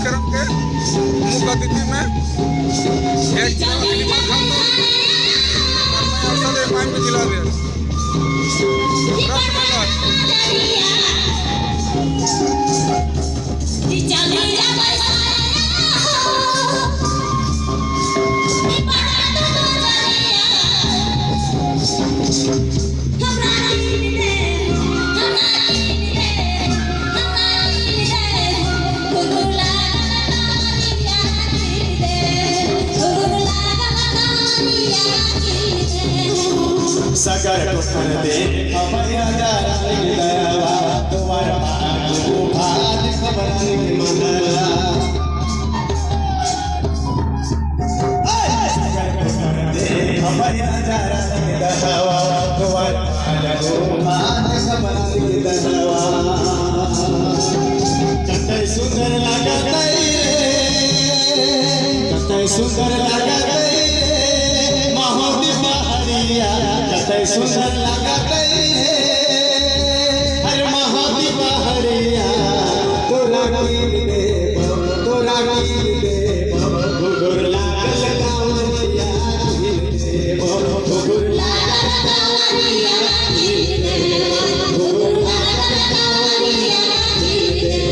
कार्यक्रम के मुख्य अतिथि में एक माइन में जिला दे सगर कर दे हमारा जरा दयावा तुम्हारा भाग खबर नहीं मनला सगर कर दे हमारा जरा दयावा तुम्हारा भाग खबर नहीं दयावा कतई सुंदर लागत रे कतई सुंदर लागत कतई सुंदर लागत है हर महादीपा हरिया तोरा कीन दे गुगुर लागल गावरिया कीन दे गुगुर लागल गावरिया कीन दे गुगुर लागल गावरिया कीन दे गुगुर लागल गावरिया कीन दे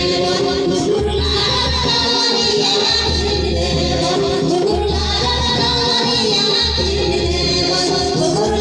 गुगुर लागल गावरिया कीन दे गुगुर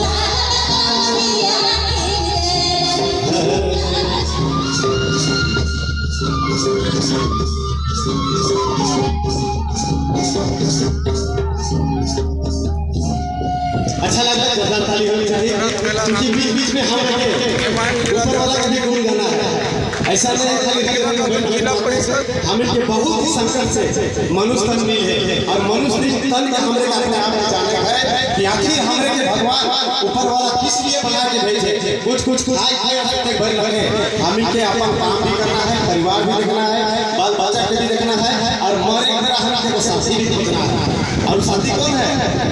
अच्छा लगा जोरदार ताली होनी चाहिए क्योंकि बीच में हम ऊपर वाला का भी गुण गाना है ऐसा नहीं खाली जिला परिषद हम के बहुत ही संकट से मनुष्य तन मिल है और मनुष्य तन के हमरे बारे में आप जाने है कि आखिर हमरे के भगवान ऊपर वाला किस लिए बना के भेजे कुछ खाए तक भर लगे हम के अपन काम भी करना है परिवार भी देखना है बाल बच्चा के भी देखना है और मरे अगर हम के साथी भी देखना है और साथी कौन है।